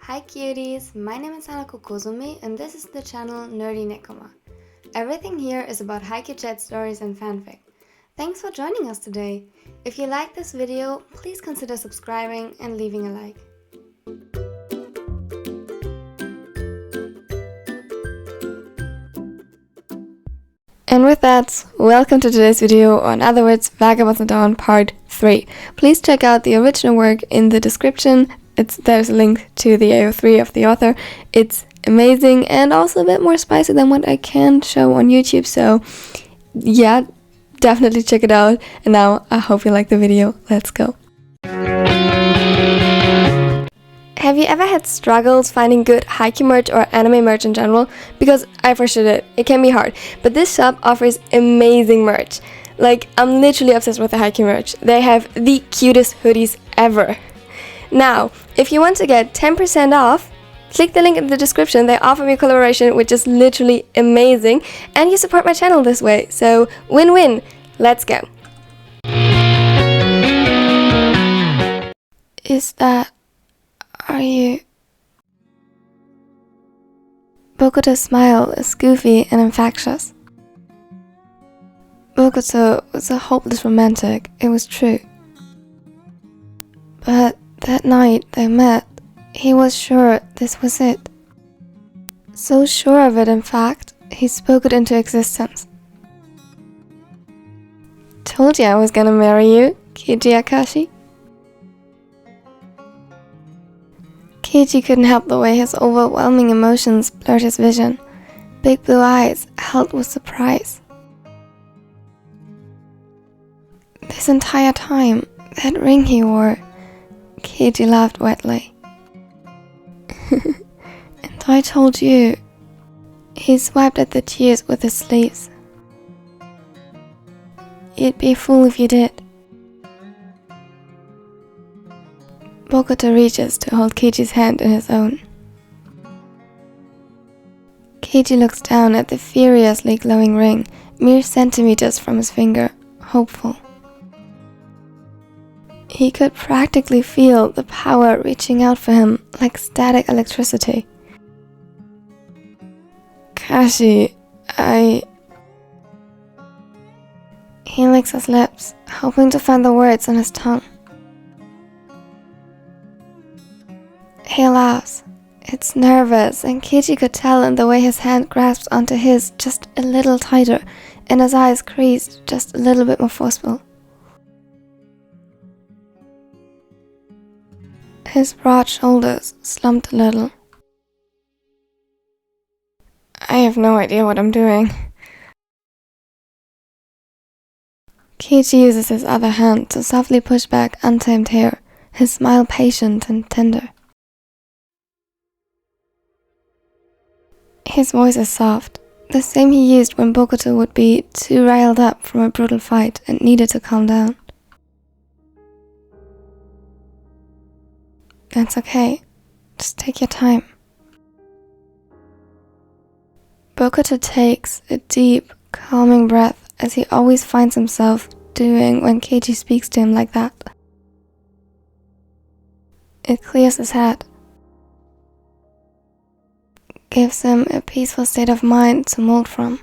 Hi cuties, my name is Hanako Kozumi and this is the channel Nerdy Nekoma. Everything here is about Haikyuu chat stories and fanfic. Thanks for joining us today. If you like this video, please consider subscribing and leaving a like. And with that, welcome to today's video, or in other words, Vagabonds and Dawn Part 3. Please check out the original work in the description. There's a link to the AO3 of the author. It's amazing and also a bit more spicy than what I can show on YouTube, so yeah, definitely check it out. And now, I hope you like the video. Let's go. Have you ever had struggles finding good Haikyuu merch or anime merch in general? Because I for sure did. It can be hard. But this shop offers amazing merch. Like, I'm literally obsessed with the Haikyuu merch. They have the cutest hoodies ever. Now, if you want to get 10% off, click the link in the description. They offer me a collaboration, which is literally amazing. And you support my channel this way. So, win-win. Let's go. Are you... Bokuto's smile is goofy and infectious. Bokuto was a hopeless romantic, it was true. But that night they met, he was sure this was it. So sure of it, in fact, he spoke it into existence. Told you I was gonna marry you, Princ Akaashi. Keiichi couldn't help the way his overwhelming emotions blurred his vision. Big blue eyes held with surprise. This entire time, that ring he wore, Keiichi laughed wetly. And I told you. He swiped at the tears with his sleeves. You'd be a fool if you did. Bokuto reaches to hold Keiichi's hand in his own. Keiichi looks down at the furiously glowing ring, mere centimeters from his finger, hopeful. He could practically feel the power reaching out for him like static electricity. Kashi, He licks his lips, hoping to find the words on his tongue. He laughs. It's nervous, and Keiichi could tell in the way his hand grasps onto his just a little tighter, and his eyes creased just a little bit more forceful. His broad shoulders slumped a little. I have no idea what I'm doing. Keiichi uses his other hand to softly push back untamed hair, his smile patient and tender. His voice is soft, the same he used when Bokuto would be too riled up from a brutal fight and needed to calm down. That's okay. Just take your time. Bokuto takes a deep, calming breath as he always finds himself doing when Keiichi speaks to him like that. It clears his head. Gives him a peaceful state of mind to mold from.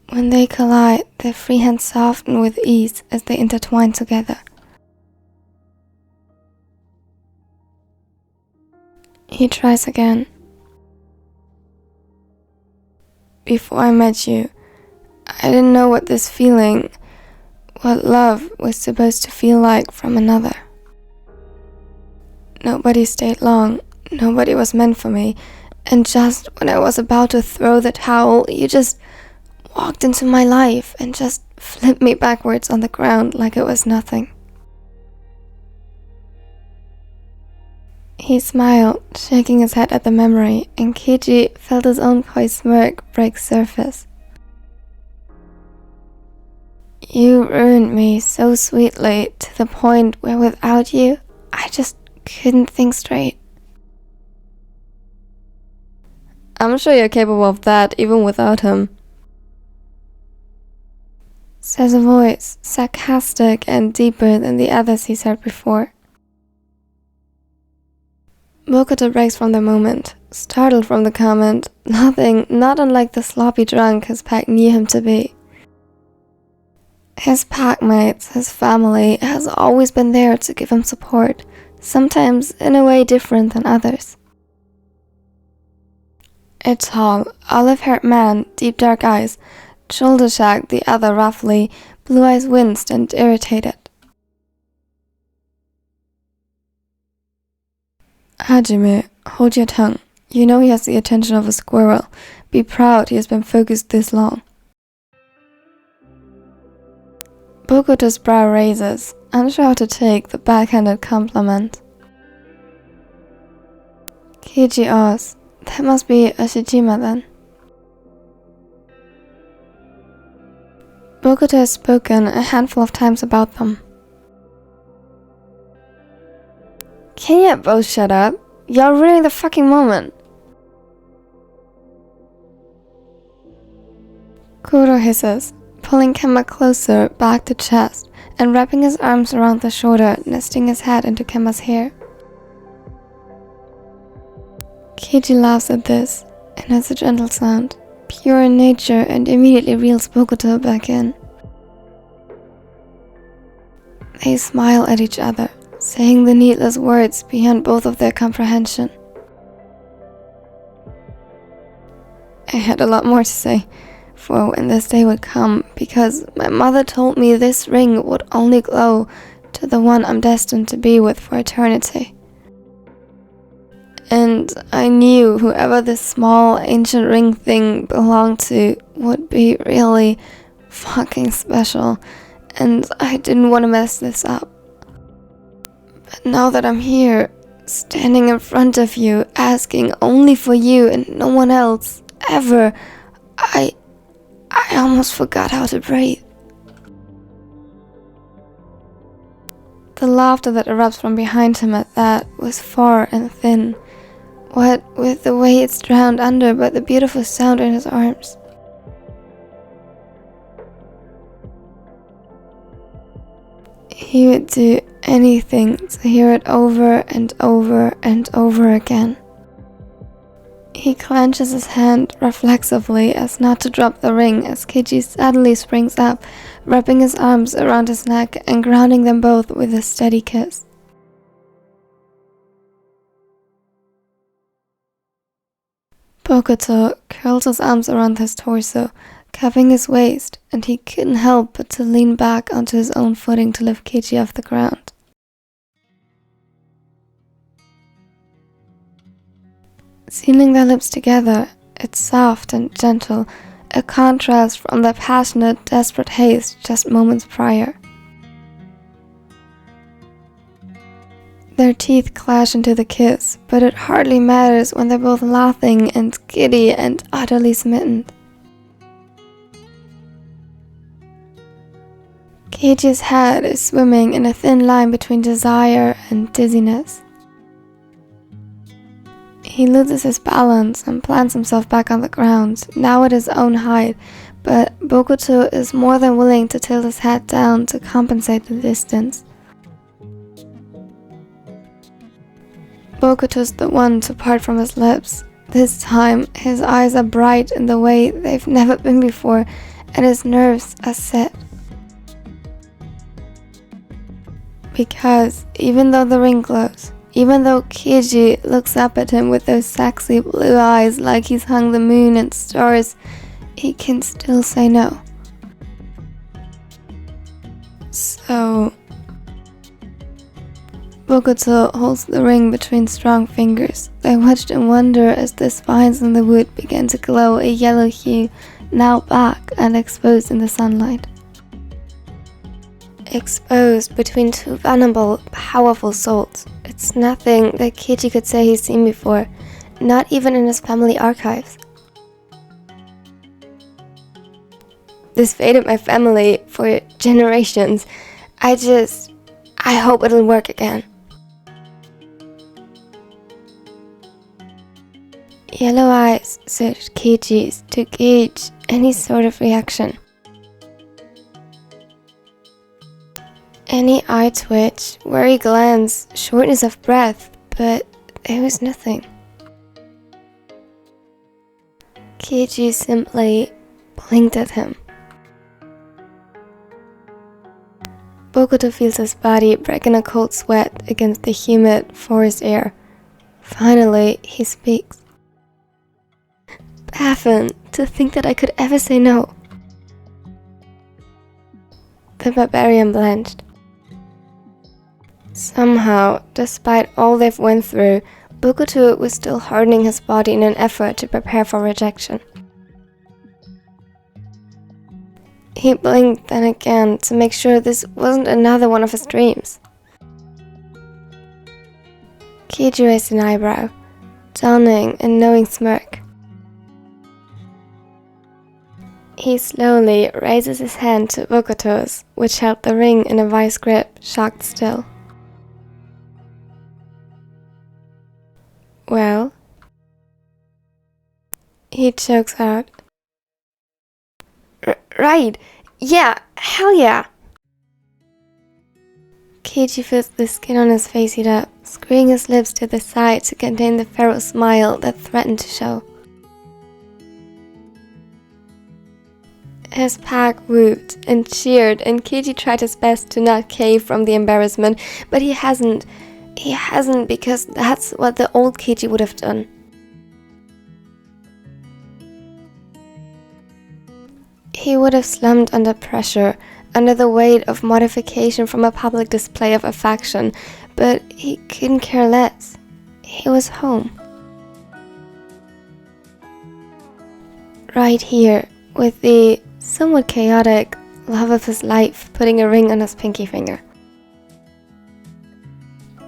When they collide, their free hands soften with ease as they intertwine together. He tries again. Before I met you, I didn't know what this feeling, what love was supposed to feel like from another. Nobody stayed long. Nobody was meant for me, and just when I was about to throw the towel, you just walked into my life and just flipped me backwards on the ground like it was nothing. He smiled, shaking his head at the memory, and Keiichi felt his own coy smirk break surface. You ruined me so sweetly to the point where without you, I just couldn't think straight. I'm sure you're capable of that, even without him. Says a voice, sarcastic and deeper than the others he's heard before. Bokuto breaks from the moment, startled from the comment, not unlike the sloppy drunk his pack knew him to be. His packmates, his family, has always been there to give him support, sometimes in a way different than others. A tall, olive-haired man, deep dark eyes, shoulder-shagged the other roughly, blue eyes winced and irritated. Hajime, hold your tongue. You know he has the attention of a squirrel. Be proud he has been focused this long. Bokuto's brow raises, unsure how to take the backhanded compliment. Kiji awes. That must be a Shijima then. Bokuto has spoken a handful of times about them. Can you both shut up? You're ruining the fucking moment. Kuro hisses, pulling Kemba closer back to chest and wrapping his arms around the shoulder, nesting his head into Kemba's hair. Kiji laughs at this, and has a gentle sound, pure in nature, and immediately reels Bokuto back in. They smile at each other, saying the needless words beyond both of their comprehension. I had a lot more to say, for when this day would come, because my mother told me this ring would only glow to the one I'm destined to be with for eternity. And I knew whoever this small ancient ring thing belonged to would be really fucking special, and I didn't want to mess this up. But now that I'm here, standing in front of you, asking only for you and no one else, ever, I almost forgot how to breathe. The laughter that erupts from behind him at that was far and thin, what with the way it's drowned under by the beautiful sound in his arms. He would do anything to hear it over and over and over again. He clenches his hand reflexively as not to drop the ring as Kiji suddenly springs up, wrapping his arms around his neck and grounding them both with a steady kiss. Bokuto curls his arms around his torso, cupping his waist, and he couldn't help but to lean back onto his own footing to lift Kiji off the ground. Sealing their lips together, it's soft and gentle, a contrast from the passionate, desperate haste just moments prior. Their teeth clash into the kiss, but it hardly matters when they're both laughing and giddy and utterly smitten. Keiji's head is swimming in a thin line between desire and dizziness. He loses his balance and plants himself back on the ground, now at his own height, but Bokuto is more than willing to tilt his head down to compensate the distance. Bokuto's the one to part from his lips. This time, his eyes are bright in the way they've never been before, and his nerves are set. Because even though the ring glows, even though Kiji looks up at him with those sexy blue eyes like he's hung the moon and stars, he can still say no. So Bokuto holds the ring between strong fingers. They watched in wonder as the spines in the wood began to glow a yellow hue, now black and exposed in the sunlight. Exposed between two vulnerable, powerful souls. It's nothing that Kiji could say he's seen before, not even in his family archives. This faded my family for generations. I hope it'll work again. Yellow eyes searched Kiji's to gauge any sort of reaction. Any eye twitch, worry glance, shortness of breath, but There was nothing. Keiji simply blinked at him. Bokuto feels his body break in a cold sweat against the humid forest air. Finally, he speaks. Baffled to think that I could ever say no. The barbarian blanched. Somehow, despite all they've went through, Bokuto was still hardening his body in an effort to prepare for rejection. He blinked then again to make sure this wasn't another one of his dreams. Keiji raised an eyebrow, donning a knowing smirk. He slowly raises his hand to Bokuto's, which held the ring in a vice grip, shocked still. Well? He chokes out. Right! Yeah! Hell yeah! Keiji feels the skin on his face heat up, screwing his lips to the side to contain the feral smile that threatened to show. His pack whooped and cheered, and Keiji tried his best to not cave from the embarrassment, but he hasn't. He hasn't, because that's what the old Keiji would have done. He would have slumped under pressure, under the weight of mortification from a public display of affection, but he couldn't care less. He was home. Right here, with the somewhat chaotic love of his life putting a ring on his pinky finger.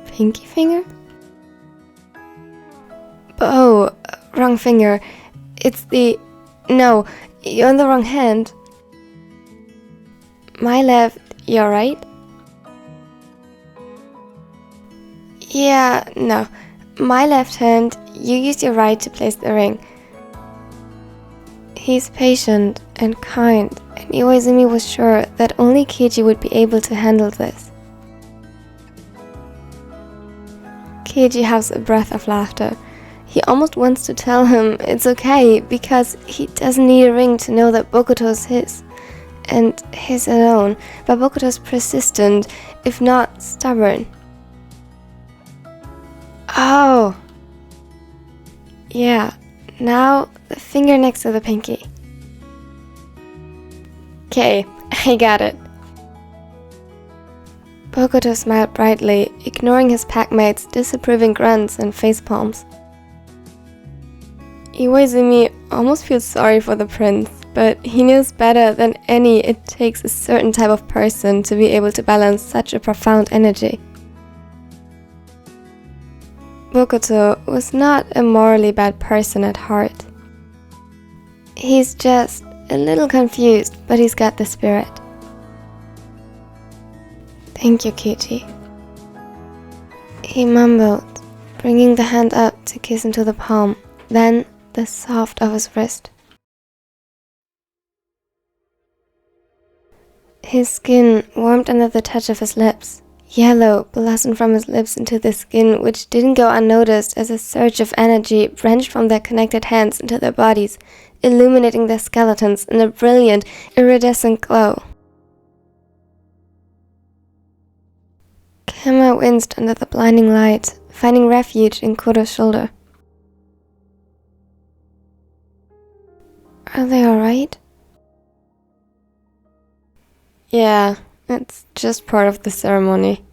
Pinky finger? Oh, wrong finger. It's the... No, you're on the wrong hand. My left, your right? Yeah, no. My left hand, you use your right to place the ring. He's patient and kind, and Iwaizumi was sure that only Keiji would be able to handle this. Keiji has a breath of laughter. He almost wants to tell him it's okay, because he doesn't need a ring to know that Bokuto is his, and his alone, but Bokuto's persistent, if not stubborn. Oh! Yeah, now the finger next to the pinky. Okay, I got it. Bokuto smiled brightly, ignoring his packmates' disapproving grunts and facepalms. Iwaizumi almost feels sorry for the prince, but he knows better than any it takes a certain type of person to be able to balance such a profound energy. Bokuto was not a morally bad person at heart. He's just a little confused, but he's got the spirit. Thank you, Keiji. He mumbled, bringing the hand up to kiss into the palm, then the soft of his wrist. His skin warmed under the touch of his lips. Yellow blossomed from his lips into the skin, which didn't go unnoticed as a surge of energy branched from their connected hands into their bodies, illuminating their skeletons in a brilliant, iridescent glow. Kama winced under the blinding light, finding refuge in Kuro's shoulder. Are they alright? Yeah, it's just part of the ceremony,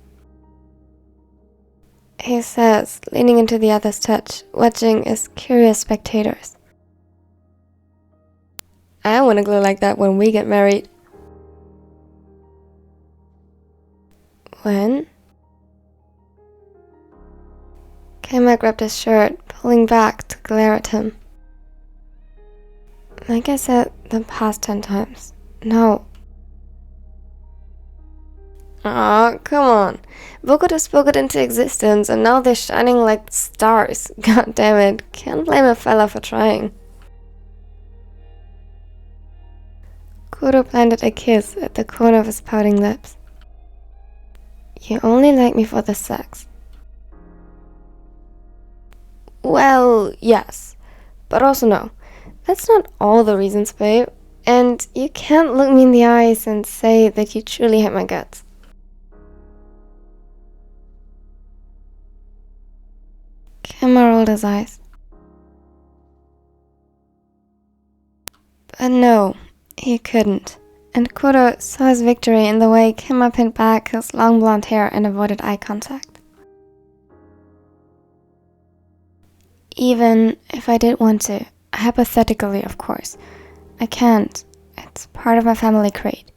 he says, leaning into the other's touch, watching as curious spectators. I want to glow like that when we get married. When? Kama grabbed his shirt, pulling back to glare at him. Like I said the past 10 times. No. Aw, come on. Bokuto spoke it into existence and now they're shining like stars. God damn it, can't blame a fella for trying. Kuro planted a kiss at the corner of his pouting lips. You only like me for the sex. Well, yes, but also no. That's not all the reasons, babe. And you can't look me in the eyes and say that you truly hate my guts. Kemma rolled his eyes. But no, he couldn't. And Kuro saw his victory in the way Kemma pinned back his long blonde hair and avoided eye contact. Even if I did want to, hypothetically of course, I can't. It's part of my family creed.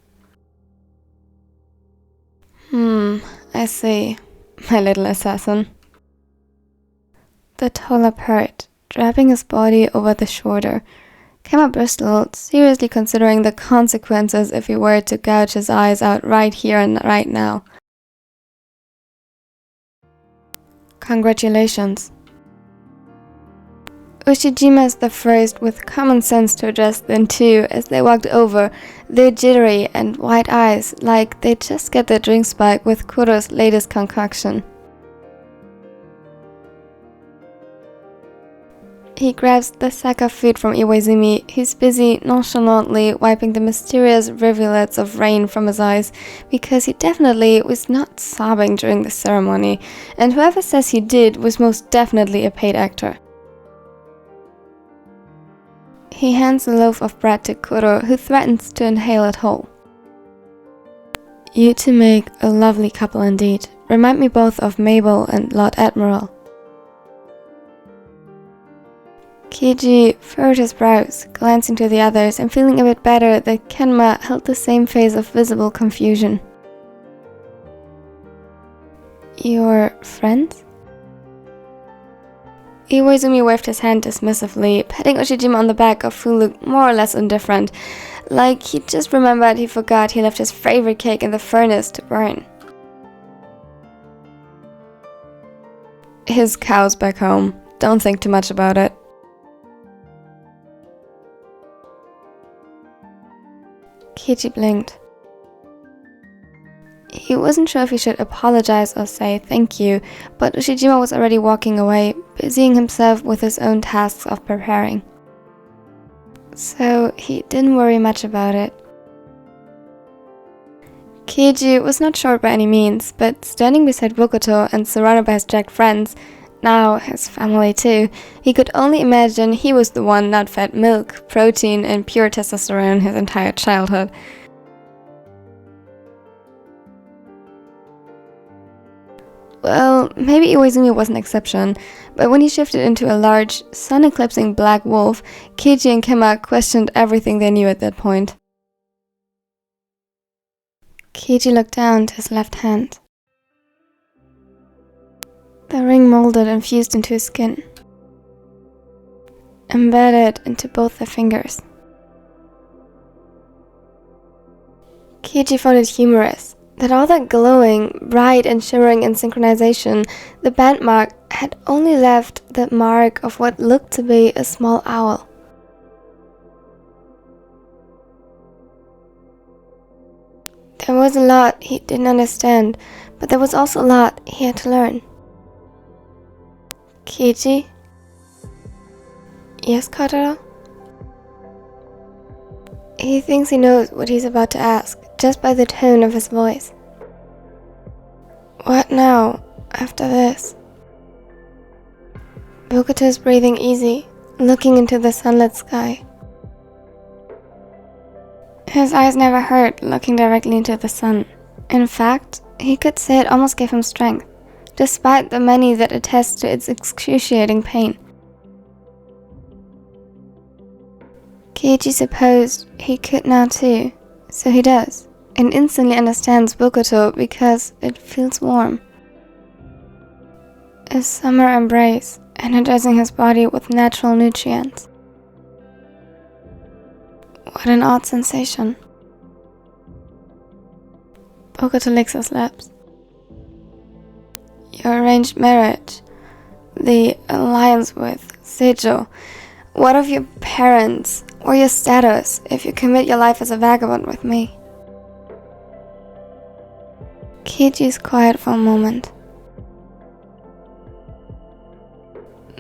I see, my little assassin. The taller purred, draping his body over the shoulder. Kemma bristled, seriously considering the consequences if he were to gouge his eyes out right here and right now. Congratulations. Ushijima is the first with common sense to address the two as they walked over, their jittery and wide eyes like they'd just get their drink spiked with Kuro's latest concoction. He grabs the sack of food from Iwaizumi, who's busy nonchalantly wiping the mysterious rivulets of rain from his eyes, because he definitely was not sobbing during the ceremony, and whoever says he did was most definitely a paid actor. He hands a loaf of bread to Kuro, who threatens to inhale it whole. You two make a lovely couple indeed. Remind me both of Mabel and Lord Admiral. Keiji furrowed his brows, glancing to the others and feeling a bit better that Kenma held the same face of visible confusion. Your friends? Iwaizumi waved his hand dismissively, patting Ushijima on the back of who looked more or less indifferent, like he just remembered he forgot he left his favorite cake in the furnace to burn. His cow's back home. Don't think too much about it. Keiji blinked. He wasn't sure if he should apologize or say thank you, but Ushijima was already walking away, busying himself with his own tasks of preparing. So he didn't worry much about it. Keiji was not short by any means, but standing beside Bokuto and surrounded by his jacked friends, now his family too, he could only imagine he was the one not fed milk, protein, and pure testosterone his entire childhood. Well, maybe Iwaizumi was an exception, but when he shifted into a large, sun-eclipsing black wolf, Keiji and Kemma questioned everything they knew at that point. Keiji looked down to his left hand. The ring molded and fused into his skin, embedded into both their fingers. Keiji found it humorous that all that glowing, bright and shimmering in synchronization, the band mark had only left the mark of what looked to be a small owl. There was a lot he didn't understand, but there was also a lot he had to learn. Keiji? Yes, Kotaro? He thinks he knows what he's about to ask, just by the tone of his voice. What now, after this? Bokuto is breathing easy, looking into the sunlit sky. His eyes never hurt looking directly into the sun. In fact, he could say it almost gave him strength, despite the many that attest to its excruciating pain. Keiji supposed he could now too, so he does, and instantly understands Bokuto because it feels warm. A summer embrace, energizing his body with natural nutrients. What an odd sensation. Bokuto licks his lips. Your arranged marriage, the alliance with Seijo. What of your parents, or your status, if you commit your life as a vagabond with me? Keiji is quiet for a moment.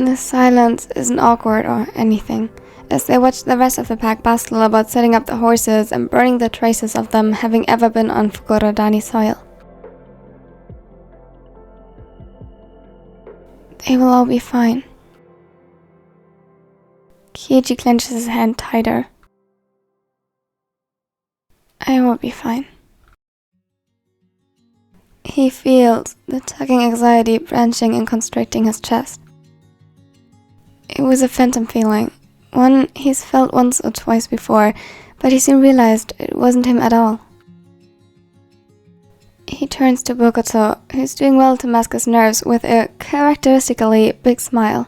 The silence isn't awkward or anything, as they watch the rest of the pack bustle about setting up the horses and burning the traces of them having ever been on Fukurodani soil. They will all be fine. Keiji clenches his hand tighter. I will be fine. He feels the tugging anxiety branching and constricting his chest. It was a phantom feeling, one he's felt once or twice before, but he soon realized it wasn't him at all. He turns to Bokuto, who's doing well to mask his nerves with a characteristically big smile.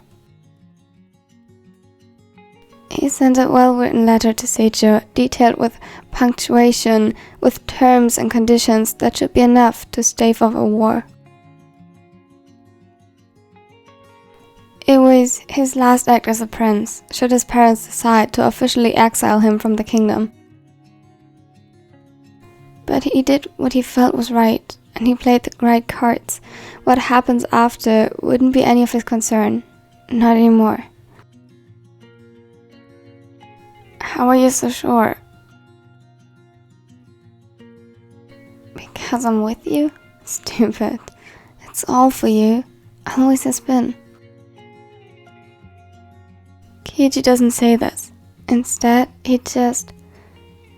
He sent a well-written letter to Seijo, detailed with punctuation, with terms and conditions that should be enough to stave off a war. It was his last act as a prince, should his parents decide to officially exile him from the kingdom. But he did what he felt was right, and he played the right cards. What happens after wouldn't be any of his concern. Not anymore. How are you so sure? Because I'm with you? Stupid. It's all for you. Always has been. Keiji doesn't say this. Instead, he just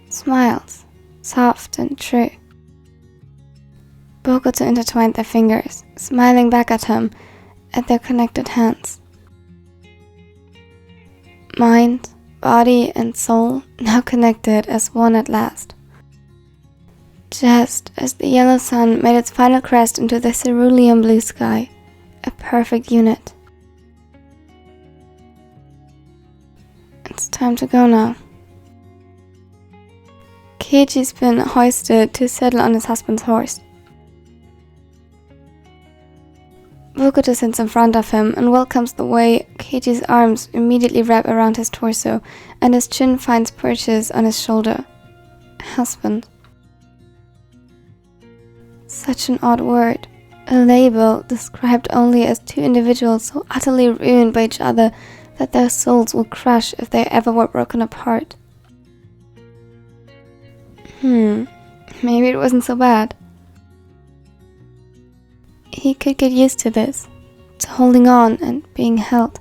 smiles, soft and true. Bokuto intertwined their fingers, smiling back at him, at their connected hands. Mind, body and soul now connected as one at last. Just as the yellow sun made its final crest into the cerulean blue sky, a perfect unit. It's time to go now. Keiji's been hoisted to settle on his husband's horse. Bokuto sits in front of him and welcomes the way Keiji's arms immediately wrap around his torso and his chin finds purchase on his shoulder. Husband. Such an odd word. A label described only as two individuals so utterly ruined by each other that their souls would crush if they ever were broken apart. Maybe it wasn't so bad. He could get used to this, to holding on and being held.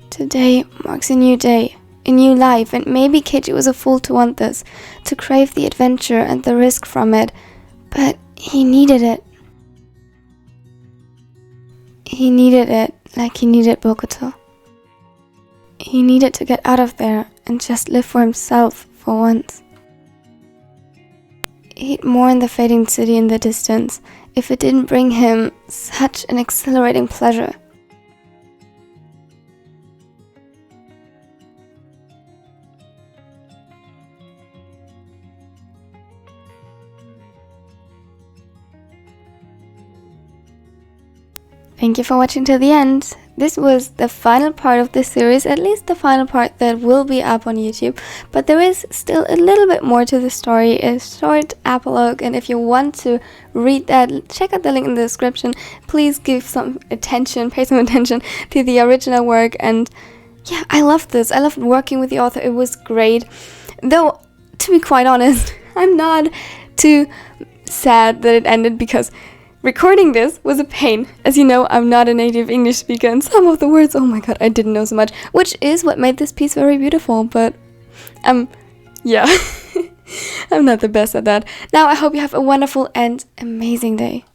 Today marks a new day, a new life, and maybe Keiji was a fool to want this, to crave the adventure and the risk from it, but he needed it. He needed it like he needed Bokuto. He needed to get out of there and just live for himself for once. He'd mourn the fading city in the distance if it didn't bring him such an exhilarating pleasure. Thank you for watching till the end. This was the final part of this series, at least the final part that will be up on YouTube, but there is still a little bit more to the story, a short epilogue, and if you want to read that, check out the link in the description. Please give some attention, pay some attention to the original work, and yeah, I loved this. I loved working with the author. It was great, though to be quite honest, I'm not too sad that it ended because recording this was a pain. As you know, I'm not a native English speaker, and some of the words, oh my god, I didn't know so much, which is what made this piece very beautiful, but yeah, I'm not the best at that. Now I hope you have a wonderful and amazing day.